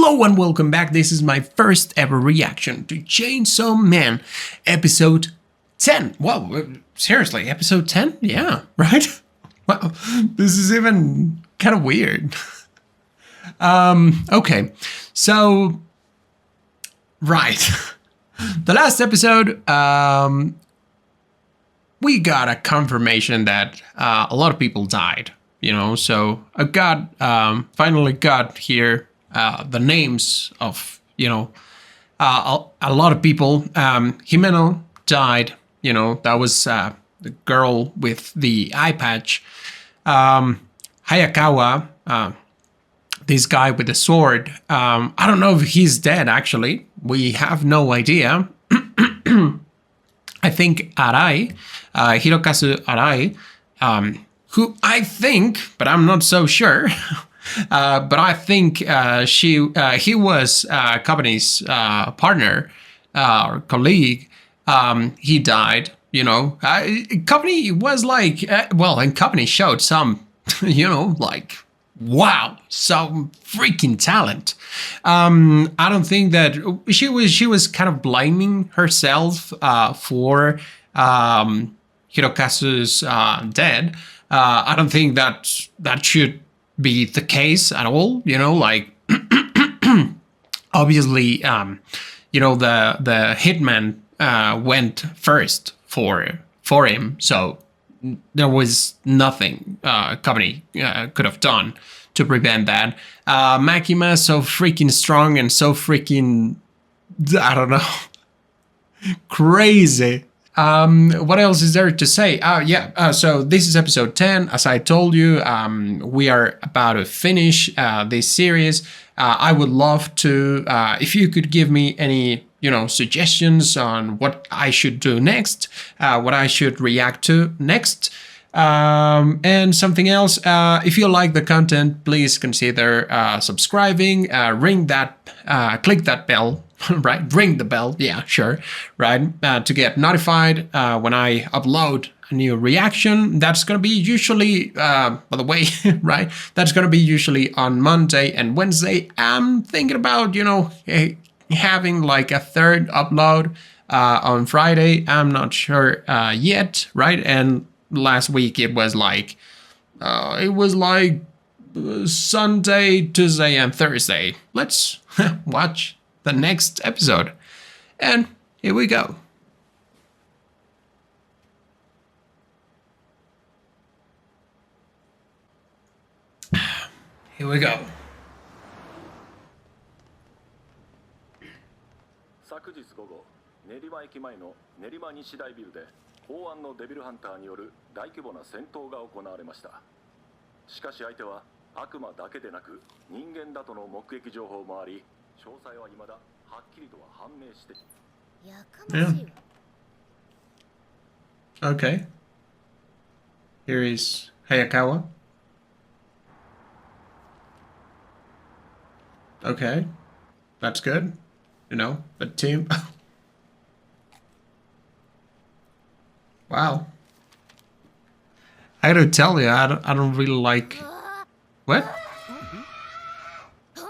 Hello and welcome back. This is my first ever reaction to Chainsaw Man episode 10. Well, seriously, episode 10? Yeah, right? Wow, this is even kind of weird. Okay, so, right. The last episode, we got a confirmation that a lot of people died, you know, so I got, finally got here the names of, you know, a lot of people. Himeno died, you know, that was the girl with the eye patch. Hayakawa, this guy with the sword, I don't know if he's dead actually. We have no idea. I think Arai, Hirokazu Arai, who I think, but I'm not so sure, but I think he was Kobeni's partner or colleague. He died, you know. Kobeni was like, and Kobeni showed some, you know, like, wow, some freaking talent. I don't think that she was kind of blaming herself for Hirokazu's death. I don't think that should be the case at all. You know, like obviously, you know, the hitman went first for him, so there was nothing Kobeni could have done to prevent that. Makima so freaking strong and so freaking, I don't know, crazy. What else is there to say? So this is episode 10. As I told you, we are about to finish this series. I would love to, if you could give me any, you know, suggestions on what I should do next, what I should react to next. And something else, if you like the content, please consider subscribing, click that bell, right? Ring the bell, yeah, sure, right? To get notified when I upload a new reaction. That's gonna be usually, by the way, right? That's gonna be usually on Monday and Wednesday. I'm thinking about, you know, having like a third upload on Friday. I'm not sure yet, right? And last week it was like Sunday, Tuesday, and Thursday. Let's watch the next episode. And here we go. Here we go. 昨日午後、練馬駅前の練馬西大ビルで法案のデビルハンターによる大規模な戦闘が行われました。しかし相手は悪魔だけでなく人間だとの目撃情報もあり、詳細は未だはっきりとは判明して。Yeah. Okay. Here is Hayakawa. Okay. That's good. You know, the team. Wow. I gotta tell you, I don't really like. What? Oh.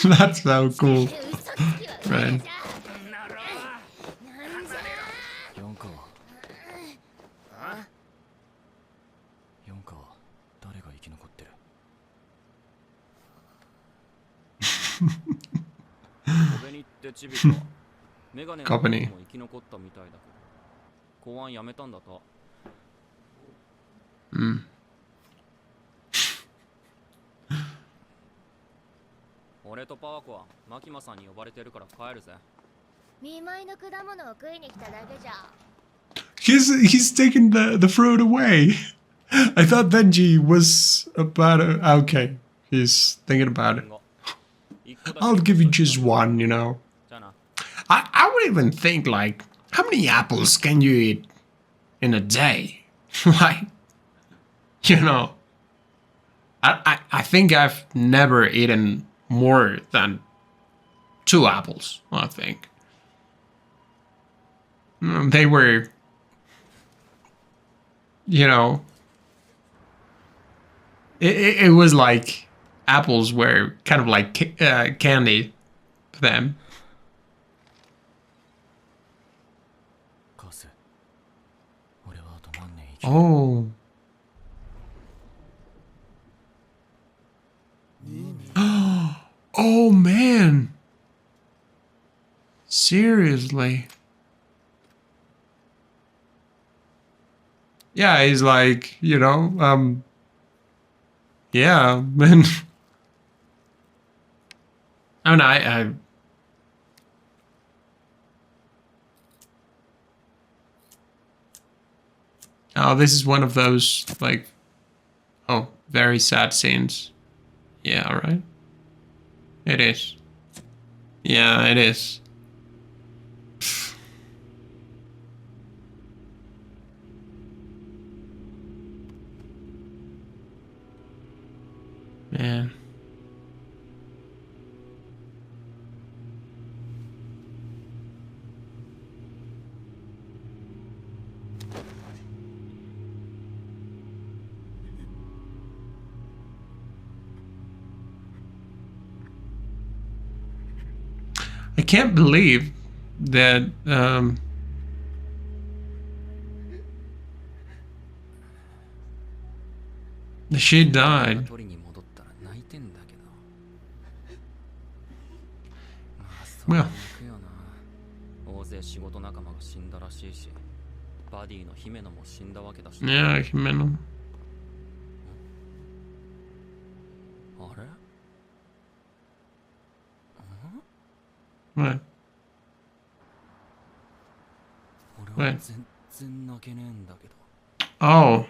That's so cool. Right. Kobeni. Mm. 俺とパワコはマキマさんに呼ばれてるから帰るぜ。見舞いの果物を食いに来ただけじゃ。He's taking the fruit away. I thought Benji was about to, okay. He's thinking about it. I'll give you just one, you know. I would even think, like, how many apples can you eat in a day? Like, you know, I think I've never eaten more than 2 apples, I think. They were, you know, it was like apples were kind of like candy for them. Oh. Oh man. Seriously. Yeah, he's like, you know, yeah, man. I mean, oh, this is one of those, like, oh, very sad scenes. Yeah, right. It is. Yeah, it is. Man. I can't believe that she died. Well, yeah, Himeno. What? What? Oh.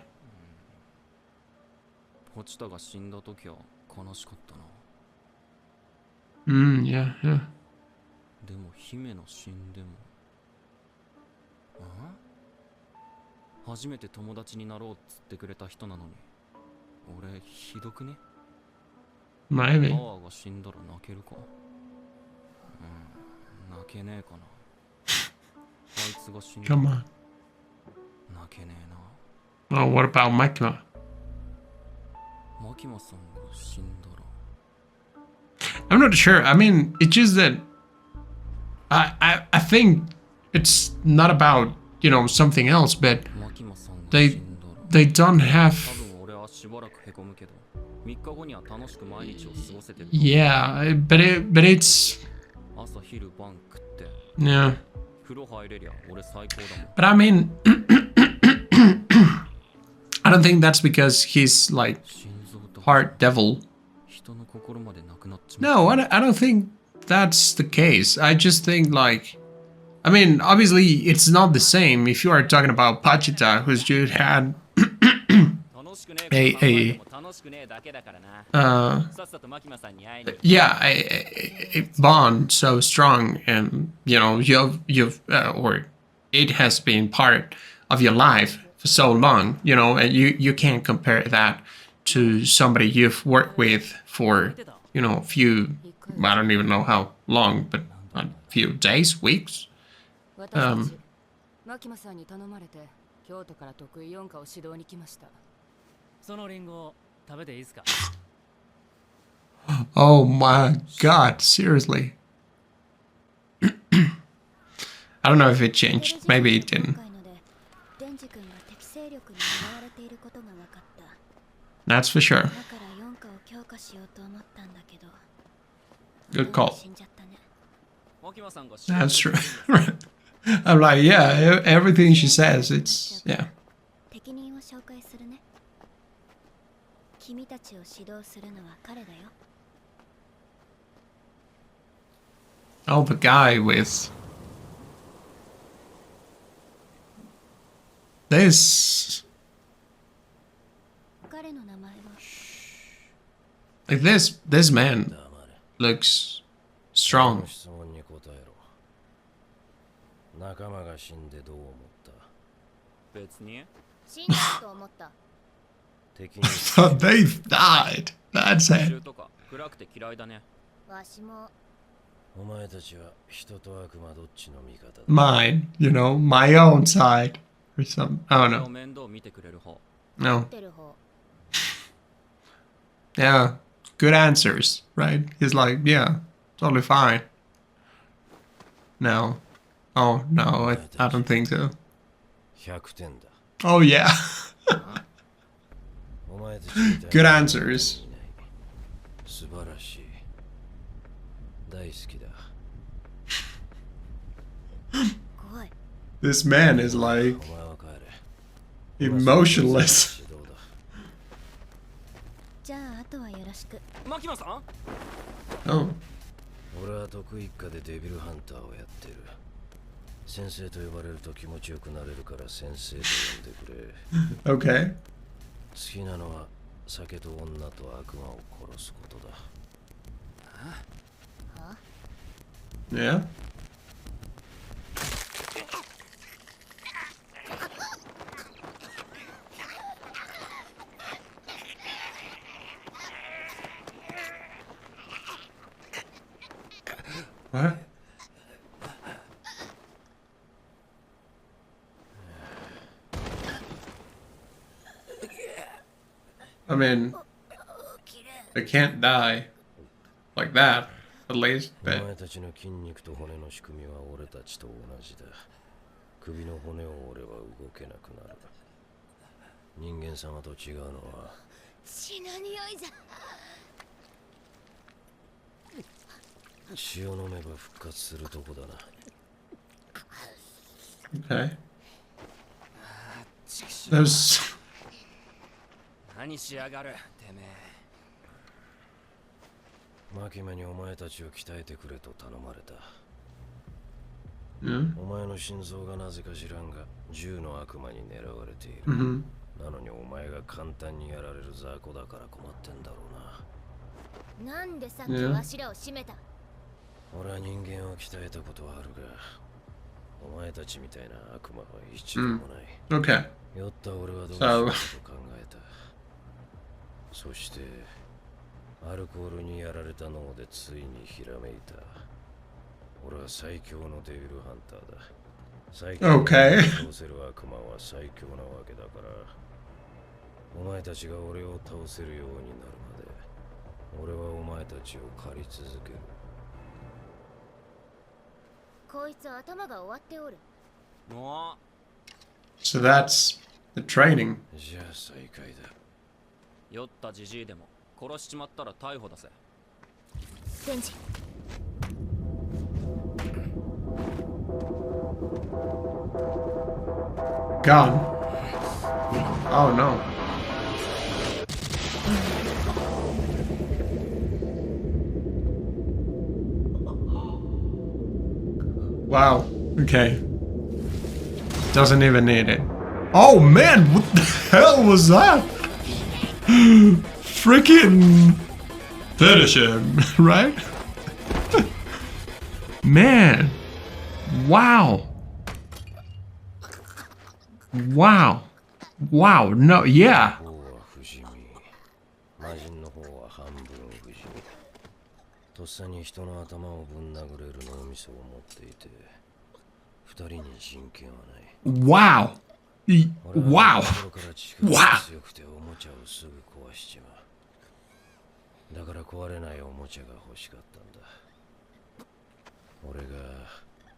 ポチタが死んだ時は悲しかったな。Yeah, yeah. でも姫の死んでも。初めて友達になろうっつってくれた人なのに。俺ひどくね。Maybe. パワーが死んだら泣けるか。泣けねえかな。あいつが死んだら Come on. 泣けねえな。 Oh, what about Makima? マキマさんが死んだら。 I'm not sure. I mean, it's just that I think it's not about, you know, something else, but マキマさんが死 they んだら。 they don't 多 have. 分俺はしばらくへこむけど、3日後には楽しく毎日を過ごせてる。 Yeah, but it's 朝昼晩食って。 yeah. 風呂入れりゃ俺最高だもん。 But I mean, I don't think that's because he's like 心臓と part devil. 人の心までなくなっちまう。 No, I don't think that's the case. I just think like, I mean, obviously it's not the same if you are talking about Pachita, who's just had 楽しくねえこと考えても楽しくねえだけだからな。さっさとマキマさんに会いに行く。 yeah, a bond so strong, and you know you've or it has been part of your life for so long, you know, and you can't compare that to somebody you've worked with for, you know, a few, I don't even know how long, but a few days, weeks. 私たちマキマさんに頼まれて京都から得意4課を指導に来ました。そのリンゴを食べていいですか？ Oh my god, seriously. I don't know if it changed. Maybe it didn't. デンジ君が適正力に狙われていることが分かった。 That's for sure. だから4課を強化しようと思ったんだけど。 Good call. 死んじゃったね。 マキマさんが That's true. I'm like, yeah, everything she says, it's, yeah. 適任を紹介するね。君たちを指導するのは彼だよ。 Oh, the guy with this, 彼の名前は like this man looks strong. 質問に答えろ。仲間が死んでどう思った？別に死んだと思った。敵に So they've died. That's it. とか暗くて嫌いだね。わしも。お前たちは人と悪魔どっちの味方だ。 Mine, you know, my own side or something. I don't 俺を know. 面倒見てくれる方。 No. てる方。 Yeah. Good answers, right? He's like, yeah, totally fine. No. Oh, no, I don't think so. 100点だ。 Oh, yeah. お前たちみたい Good な answers. いない。素晴らしい。大好きだ。 怖い。 This man is like お前は帰れ。 emotionless. 指導だ。じゃああとはよろしく。マキマさん。 Oh. 俺は得意一家でデビルハンターをやってる。先生と呼ばれると気持ちよくなれるから先生と呼んでくれ。 Okay. 好きなのは酒と女と悪魔を殺すことだ。 Yeah. What? I mean, they can't die like that, at least. お But 前たちの筋肉と骨の仕組みは俺たちと同じだ。首の骨を折れば動けなくなる。人間様と違うのは血の匂いじゃ。血を飲めば復活するとこだな。 okay. There's 何しやがる、てめえ。マキマにお前たちを鍛えてくれと頼まれた。 yeah. お前の心臓がなぜか知らんが銃の悪魔に狙われている。 Mm-hmm. なのにお前が簡単にやられる雑魚だから困ってんだろうな。なんでさっきわしらを締めた。俺は人間を鍛えたことはあるが、お前たちみたいな悪魔は一度もない。 Okay. 酔った俺はどうしようと考えた。そしてアルコールにやられた脳でついにひらめいた。俺は最強のデビルハンターだ。最強の Okay. 倒せる悪魔は最強なわけだから、お前たちが俺を倒せるようになるまで俺はお前たちを狩り続ける。こいつ頭が終わっておる。も So that's the training. じゃあ再開だ。う酔ったじじいでも殺しちまったら逮捕だぜ。デンジ。 Gone. Oh no. Wow. Okay. Doesn't even need it. Oh man, what the hell was that? Freaking finish him, right? Man. Wow. Wow. Wow. No, yeah. 方は不死身。魔人の方は半分不死身。とっさに人の頭をぶん殴れる脳みそを持っていて、二人に人権はない。 Wow. 俺は Wow. 心から力が強くておもちゃをすぐ壊しちまう。だから壊れないおもちゃが欲しかったんだ。俺が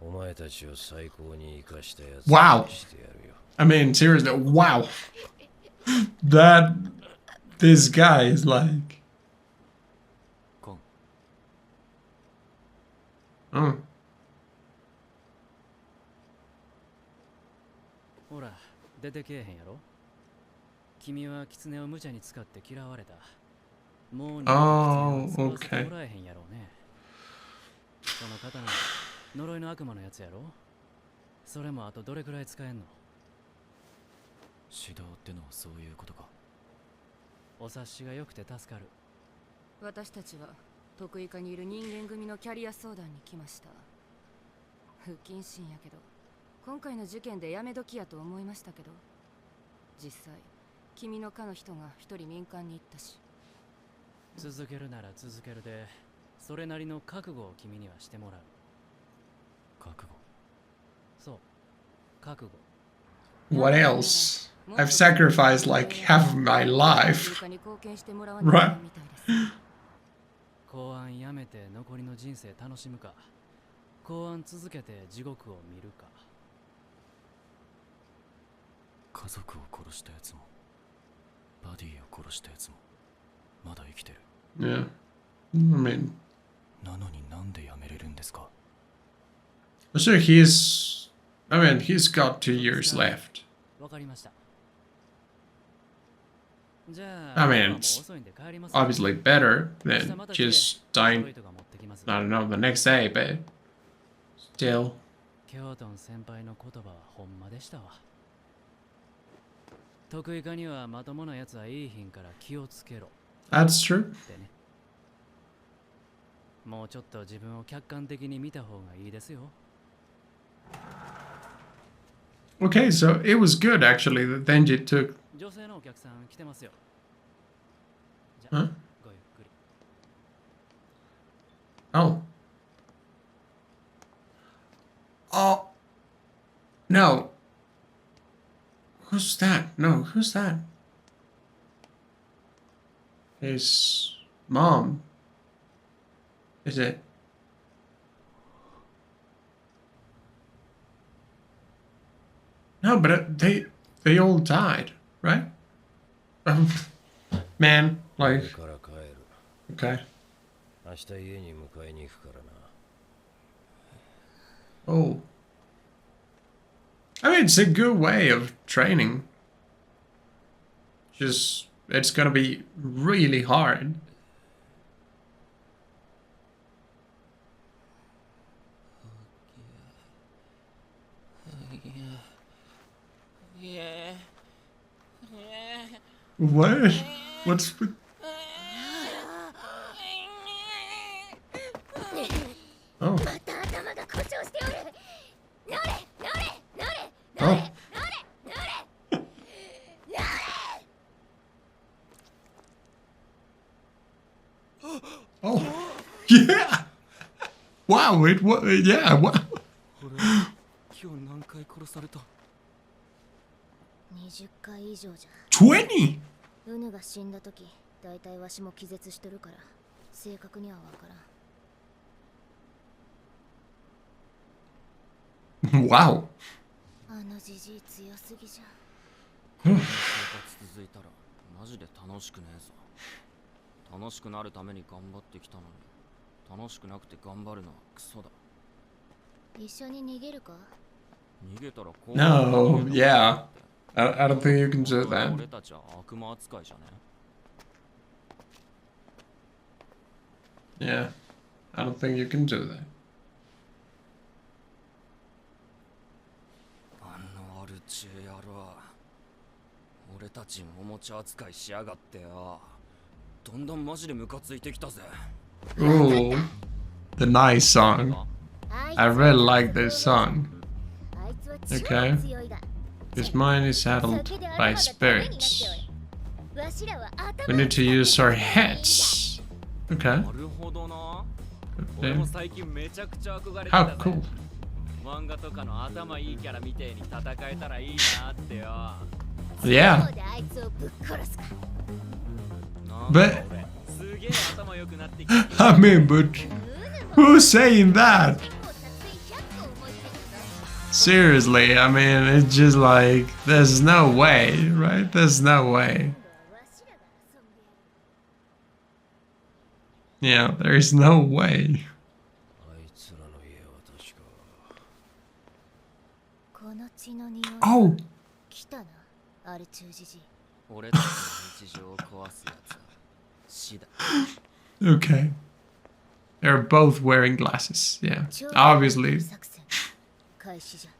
お前たちを最高に生かしたやつ Wow. にしてやるよ。 I mean, seriously, wow. This guy is like. コン。 Oh. ほら、出てけえへんやろ。君は狐を無茶に使って嫌われた。もう二度と狐を使わせてもらえへんやろうね。その刀、呪いの悪魔のやつやろ。それもあとどれくらい使えんの？指導ってのはそういうことか。お察しが良くて助かる。私たちは得意課にいる人間組のキャリア相談に来ました。不謹慎やけど今回の事件でやめ時やと思いましたけど、実際君の課の人が一人民間に行ったし。続けるなら続けるで、それなりの覚悟を君にはしてもらう。覚悟。そう、覚悟。 What else? I've sacrificed like half of my life. Right. 公安やめて残りの人生楽しむか、公安続けて地獄を見るか。家族を殺したやつもバディを殺したやつもまだ生きてる。 Yeah. I mean, なのになんでやめれるんですか？ so I mean, he's got 2 years left. わかりました。じゃ I あ、 mean, もう it's 遅いんで帰ります。 obviously better than just dying, 人が持ってきます。 I don't know, the next day, but still. 京都先輩の言葉はほんまでしたわ。得意化にはまともなやつはいい品から気をつけろ。 That's true. ってね。もうちょっと自分を客観的に見た方がいいですよ。 Okay, so it was good actually that Denji took. 女性のお客さん来てますよ。じゃ Huh? あ、ごゆっくり。Oh. Oh. No. Who's that? No, who's that? His mom. Is it? No, but they all died, right? Man, これ like, から帰る。 okay. 明日家に迎えに行くからな。 Oh. I mean, it's a good way of training. Just, it's gonna be really hard. What? What's with... Oh. Oh. Oh. Yeah. Wow. It was. Yeah. Wow. 今日何回殺された？ 20回以上じゃ。 20. ウヌが死んだ時、だいたいわしも気絶しとるから正確にはわからん。 Wow. あのじじい強すぎじゃ。生活続いたらマジで楽しくねえぞ。楽しくなるために頑張ってきたのに、楽しくなくて頑張るのはクソだ。一緒に逃げるか？逃げたらこう No. Yeah. I don't think you can do that. 俺たちは悪魔扱いじゃね。 Yeah. I don't think you can do that. あのアルチェ野郎、俺たちおもちゃ扱いしやがってよ。どんどんマジでムカついてきたぜ。 Ooh. The nice song. I really like this song. あいつは Okay. 超強いが。 His mind is settled by spirits. わしらは We need to use our heads. Okay. なるほどな。俺 Okay. も最近めちゃくちゃ憧れて How たぜ。 cool. 漫画とかの頭いいキャラみてえに戦えたらいいなってよ。 Yeah. であいつをぶっ殺すか。なんだ But 俺、すげえ頭良くなってきた。 I mean, but who's saying that? Seriously, I mean, it's just like there's no way, right? There's no way. Yeah, there is no way. あいつらの家は確か。この血の匂い。 Oh, 来たな、アルチュージジ。俺たちの日常を壊すやつは死だ。 okay. They're both wearing glasses. Yeah, obviously 作戦開始じゃ。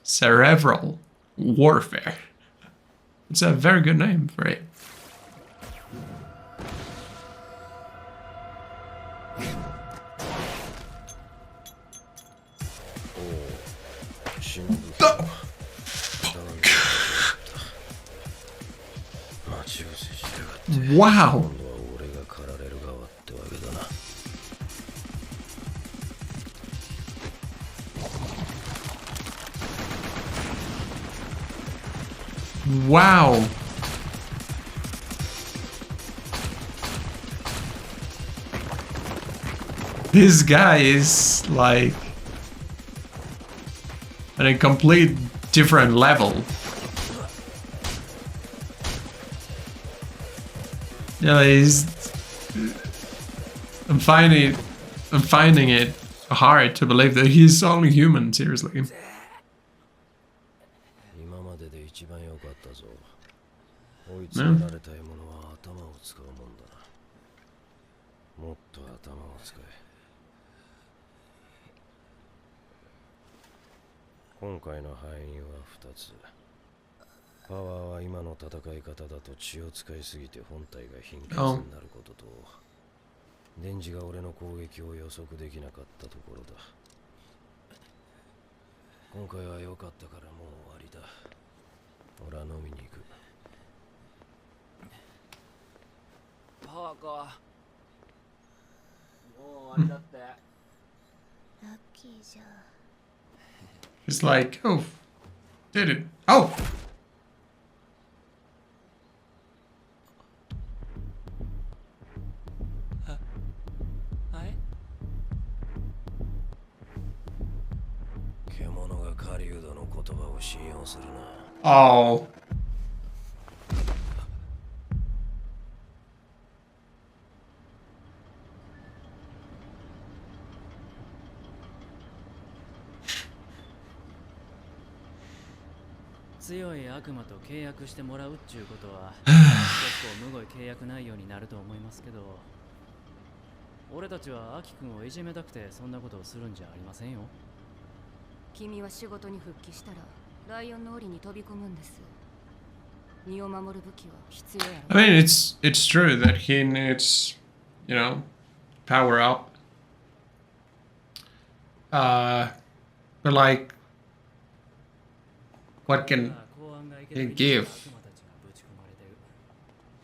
cerebral warfare. It's a very good name for it. 忍ぶ。 Oh, 待ち伏せしやがって。 wow. 今度は俺が狩られる側ってわけだな。Wow. This guy is like on a complete different level. Yeah, I'm finding it hard to believe that he's only human, seriously. 今までで一番良かったぞ。追い詰められた獲物は頭を使うもんだな。もっと頭を使え。今回の敗因は2つ。パワーは今の戦い方だと血を使いすぎて本体が貧血になることと、電磁が俺の攻撃を予測できなかったところだ。今回は良かったからもう終わりだ。俺は飲みに行く。パーか。もう終わりだって。ラッキーじゃ。 It's like, oh, did it? Oh. Oh. "強い悪魔と契約してもらうっちゅうことは結構むごい契約内容になると思いますけど、俺たちはアキ君をいじめたくてそんなことをするんじゃありませんよ。君は仕事に復帰したらライオンの檻に飛び込むんです。身を守る武器は必要やろ。 I mean, it's true that he needs, you know, power up. But like, what can he give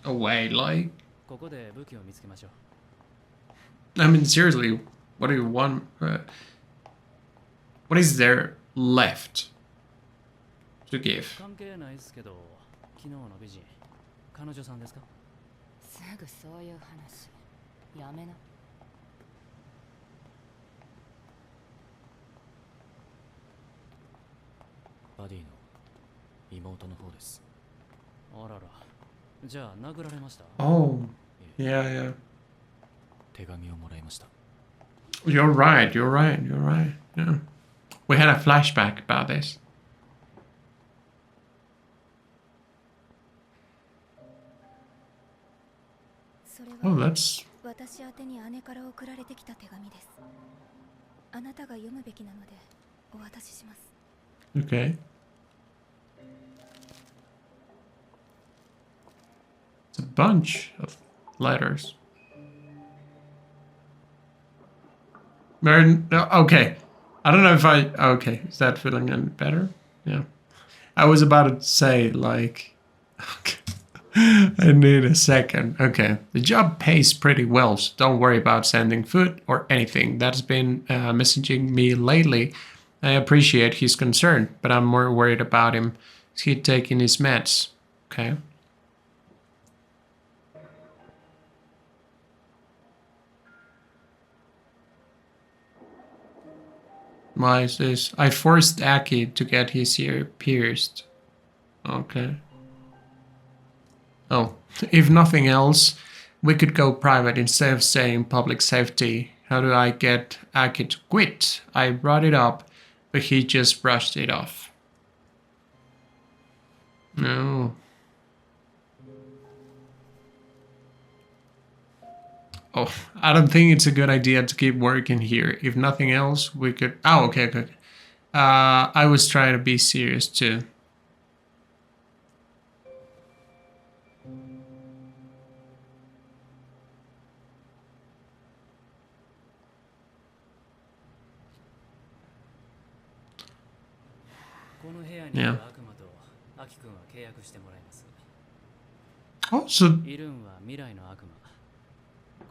away? Like, ここで武器を見つけましょう。 I mean, seriously, what do you want? What is there left to give? 関係ないですけど、昨日の美人、彼女さんですか？すぐそういう話やめな。バディの妹の方です。あらら、じゃあ殴られました？ Oh, yeah, yeah. 手紙をもらいました。 You're right. You're right. You're right. Yeah, we had a flashback about this. Oh, that's 私宛てに姉から送られてきた手紙です。あなたが読むべきなのでお渡しします。 okay. It's a bunch of letters. Okay. I don't know if I... Okay, is that feeling any better? Yeah. I was about to say, like... Okay. I need a second. Okay. The job pays pretty well, so don't worry about sending food or anything. That's been messaging me lately. I appreciate his concern, but I'm more worried about him. Is he taking his meds? Okay. Why is this? I forced Aki to get his ear pierced. Okay. Oh, if nothing else, we could go private instead of saying public safety. How do I get Aki to quit? I brought it up, but he just brushed it off. No. Oh, I don't think it's a good idea to keep working here. If nothing else, we could... Oh, okay, okay. I was trying to be serious too. Yeah. Oh, so イルンは未来の悪魔。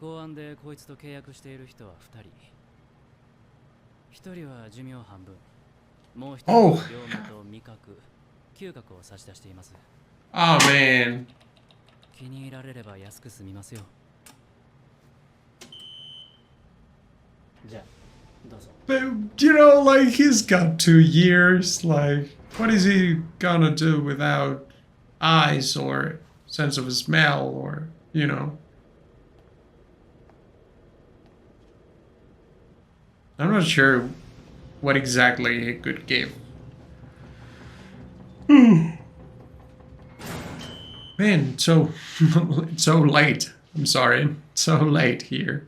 公安でこいつと契約している人は2人。1人は寿命半分。もう1人は両目と味覚、嗅覚を差し出しています。Oh man. 気に入られれば安く済みますよ。じゃあ、どうぞ。 But, you know, like, he's got 2 years. Like, what is he gonna do without eyes or sense of smell or, you know? I'm not sure what exactly he could give. Man, so it's so late. I'm sorry. So late here.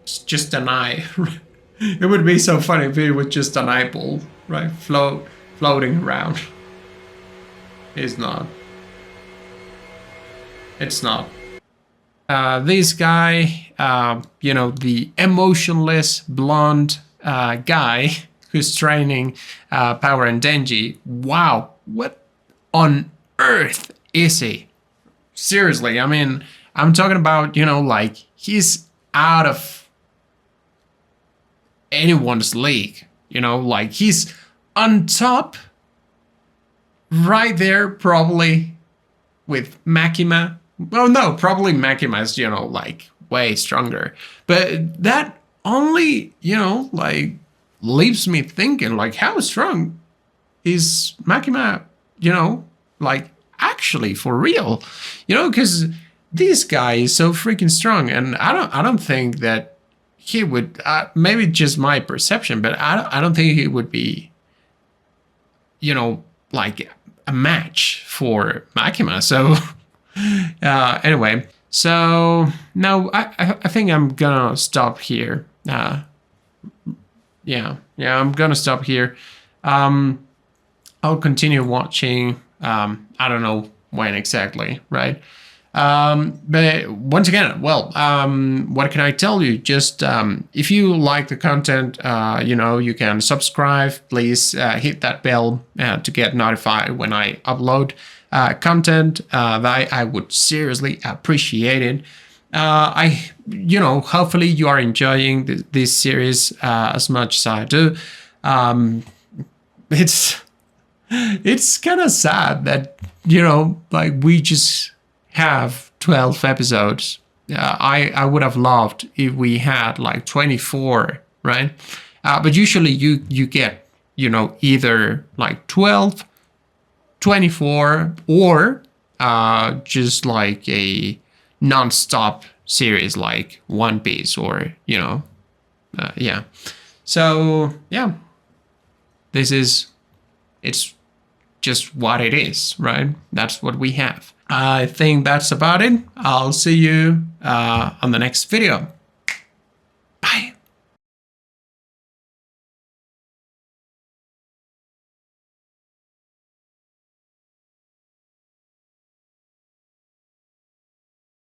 It's just an eye. It would be so funny if it was just an eyeball, right? Floating around. It's not. It's not. This guy, you know, the emotionless blonde guy who's training Power and Denji. Wow, what on earth is he? Seriously, I mean, I'm talking about, you know, like, he's out of anyone's league. You know, like, he's on top, right there, probably, with Makima. Well, no, probably Makima's, you know, like, way stronger. But that only, you know, like, leaves me thinking, like, how strong is Makima, you know, like, actually, for real? You know, because this guy is so freaking strong, and I don't think that he would, maybe just my perception, but I don't think he would be, you know, like, a match for Makima. So anyway, so now I think I'm gonna stop here. Yeah, I'm gonna stop here. I'll continue watching. I don't know when exactly, right? But once again, well, what can I tell you? Just if you like the content, you know, you can subscribe. Please hit that bell to get notified when I upload content. That I would seriously appreciate it. You know, hopefully you are enjoying this series as much as I do. It's kind of sad that, you know, like, we just have 12 episodes. I would have loved if we had like 24, right? But usually you get, you know, either like 12, 24, or just like a non-stop series like One Piece, or, you know, yeah. So yeah, it's just what it is, right? That's what we have. I think that's about it. I'll see you on the next video.